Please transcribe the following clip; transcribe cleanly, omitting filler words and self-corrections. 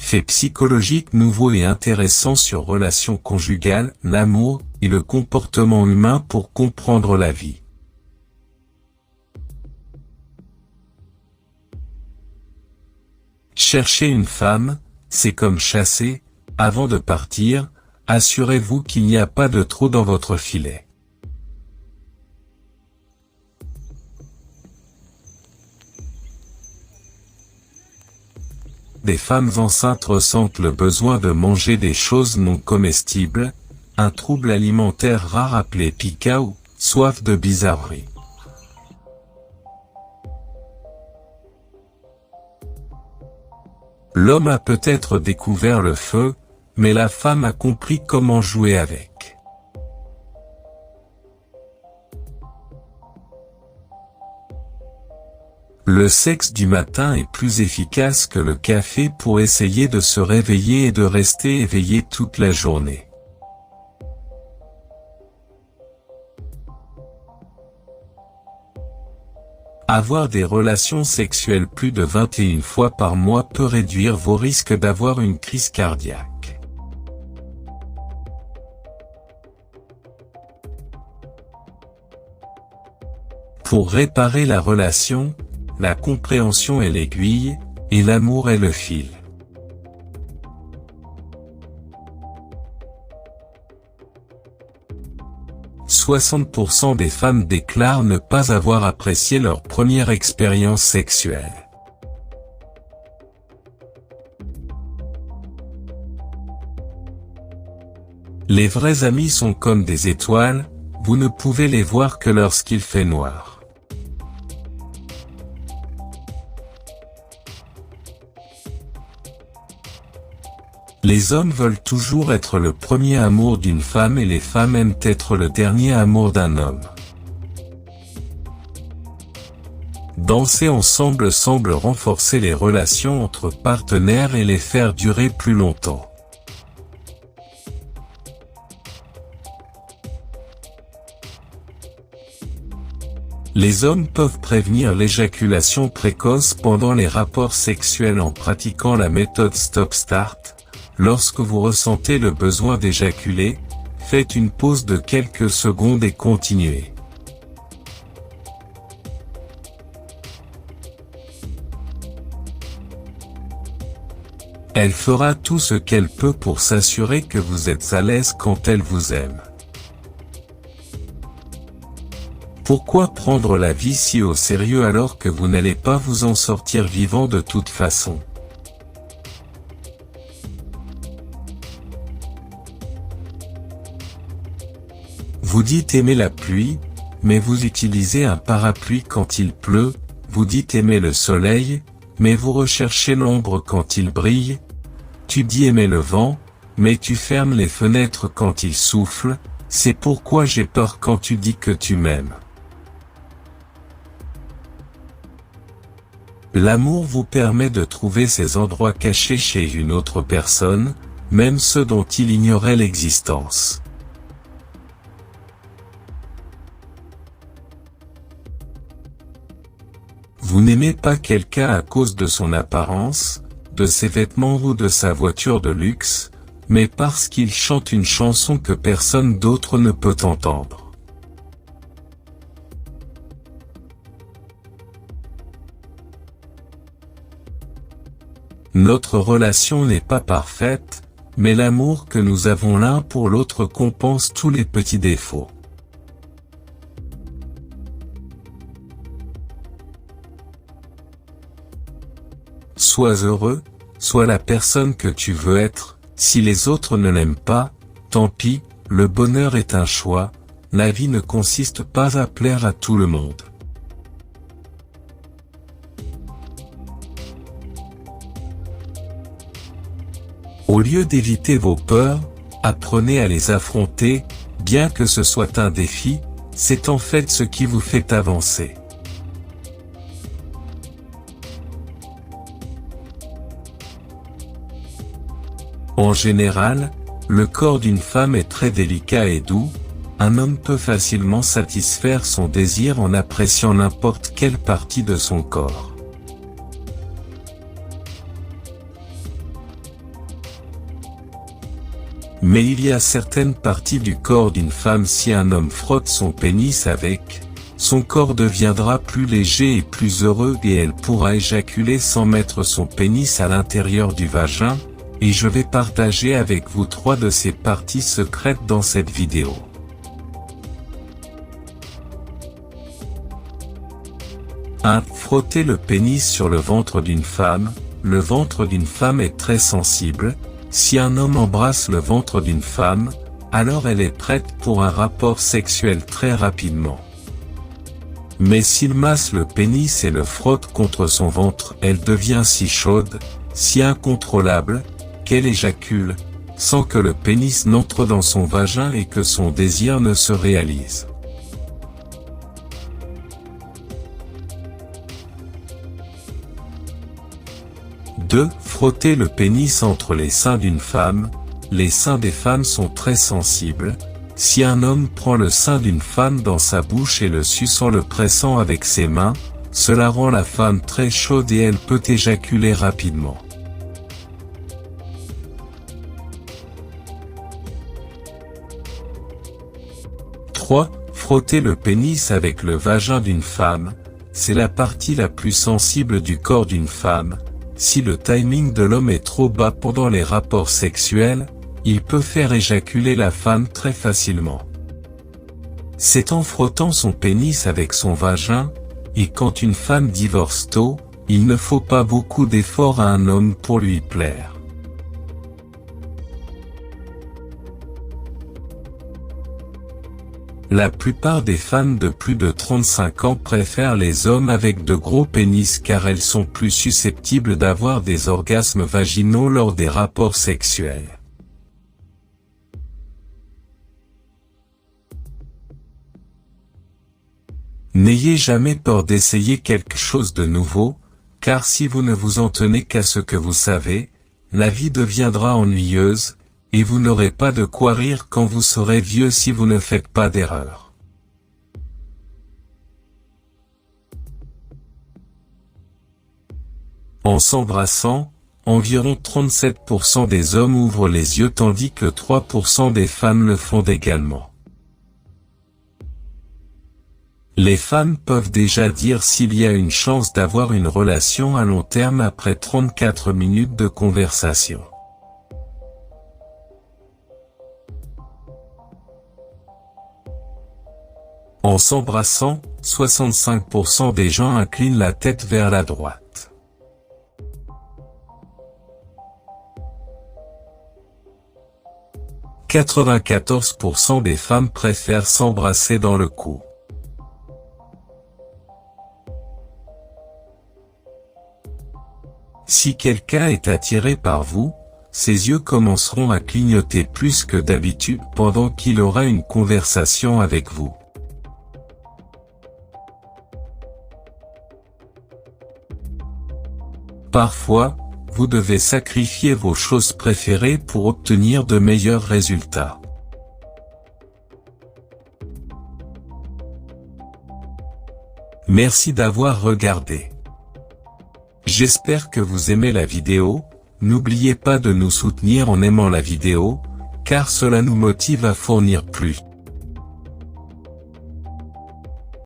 Faits psychologiques nouveaux et intéressants sur relations conjugales, l'amour et le comportement humain pour comprendre la vie. Chercher une femme, c'est comme chasser. Avant de partir, assurez-vous qu'il n'y a pas de trou dans votre filet. Des femmes enceintes ressentent le besoin de manger des choses non comestibles, un trouble alimentaire rare appelé pica ou soif de bizarrerie. L'homme a peut-être découvert le feu, mais la femme a compris comment jouer avec. Le sexe du matin est plus efficace que le café pour essayer de se réveiller et de rester éveillé toute la journée. Avoir des relations sexuelles plus de 21 fois par mois peut réduire vos risques d'avoir une crise cardiaque. Pour réparer la relation, la compréhension est l'aiguille, et l'amour est le fil. « 60% des femmes déclarent ne pas avoir apprécié leur première expérience sexuelle. Les vrais amis sont comme des étoiles, vous ne pouvez les voir que lorsqu'il fait noir. Les hommes veulent toujours être le premier amour d'une femme et les femmes aiment être le dernier amour d'un homme. Danser ensemble semble renforcer les relations entre partenaires et les faire durer plus longtemps. Les hommes peuvent prévenir l'éjaculation précoce pendant les rapports sexuels en pratiquant la méthode Stop-Start. Lorsque vous ressentez le besoin d'éjaculer, faites une pause de quelques secondes et continuez. Elle fera tout ce qu'elle peut pour s'assurer que vous êtes à l'aise quand elle vous aime. Pourquoi prendre la vie si au sérieux alors que vous n'allez pas vous en sortir vivant de toute façon ? Vous dites aimer la pluie, mais vous utilisez un parapluie quand il pleut, vous dites aimer le soleil, mais vous recherchez l'ombre quand il brille, tu dis aimer le vent, mais tu fermes les fenêtres quand il souffle, c'est pourquoi j'ai peur quand tu dis que tu m'aimes. L'amour vous permet de trouver ces endroits cachés chez une autre personne, même ceux dont il ignorait l'existence. Vous n'aimez pas quelqu'un à cause de son apparence, de ses vêtements ou de sa voiture de luxe, mais parce qu'il chante une chanson que personne d'autre ne peut entendre. Notre relation n'est pas parfaite, mais l'amour que nous avons l'un pour l'autre compense tous les petits défauts. Sois heureux, sois la personne que tu veux être, si les autres ne l'aiment pas, tant pis, le bonheur est un choix, la vie ne consiste pas à plaire à tout le monde. Au lieu d'éviter vos peurs, apprenez à les affronter, bien que ce soit un défi, c'est en fait ce qui vous fait avancer. En général, le corps d'une femme est très délicat et doux, un homme peut facilement satisfaire son désir en appréciant n'importe quelle partie de son corps. Mais il y a certaines parties du corps d'une femme, si un homme frotte son pénis avec, son corps deviendra plus léger et plus heureux et elle pourra éjaculer sans mettre son pénis à l'intérieur du vagin, et je vais partager avec vous 3 de ces parties secrètes dans cette vidéo. Frotter le pénis sur le ventre d'une femme. Le ventre d'une femme est très sensible. Si un homme embrasse le ventre d'une femme, alors elle est prête pour un rapport sexuel très rapidement. Mais s'il masse le pénis et le frotte contre son ventre, elle devient si chaude, si incontrôlable, qu'elle éjacule, sans que le pénis n'entre dans son vagin et que son désir ne se réalise. Frotter le pénis entre les seins d'une femme. Les seins des femmes sont très sensibles. Si un homme prend le sein d'une femme dans sa bouche et le suce en le pressant avec ses mains, cela rend la femme très chaude et elle peut éjaculer rapidement. Frotter le pénis avec le vagin d'une femme. C'est la partie la plus sensible du corps d'une femme. Si le timing de l'homme est trop bas pendant les rapports sexuels, il peut faire éjaculer la femme très facilement. C'est en frottant son pénis avec son vagin, et quand une femme divorce tôt, il ne faut pas beaucoup d'efforts à un homme pour lui plaire. La plupart des femmes de plus de 35 ans préfèrent les hommes avec de gros pénis car elles sont plus susceptibles d'avoir des orgasmes vaginaux lors des rapports sexuels. N'ayez jamais peur d'essayer quelque chose de nouveau, car si vous ne vous en tenez qu'à ce que vous savez, la vie deviendra ennuyeuse, et vous n'aurez pas de quoi rire quand vous serez vieux si vous ne faites pas d'erreur. En s'embrassant, environ 37% des hommes ouvrent les yeux tandis que 3% des femmes le font également. Les femmes peuvent déjà dire s'il y a une chance d'avoir une relation à long terme après 34 minutes de conversation. En s'embrassant, 65% des gens inclinent la tête vers la droite. « 94% des femmes préfèrent s'embrasser dans le cou. Si quelqu'un est attiré par vous, ses yeux commenceront à clignoter plus que d'habitude pendant qu'il aura une conversation avec vous. Parfois, vous devez sacrifier vos choses préférées pour obtenir de meilleurs résultats. Merci d'avoir regardé. J'espère que vous aimez la vidéo. N'oubliez pas de nous soutenir en aimant la vidéo, car cela nous motive à fournir plus.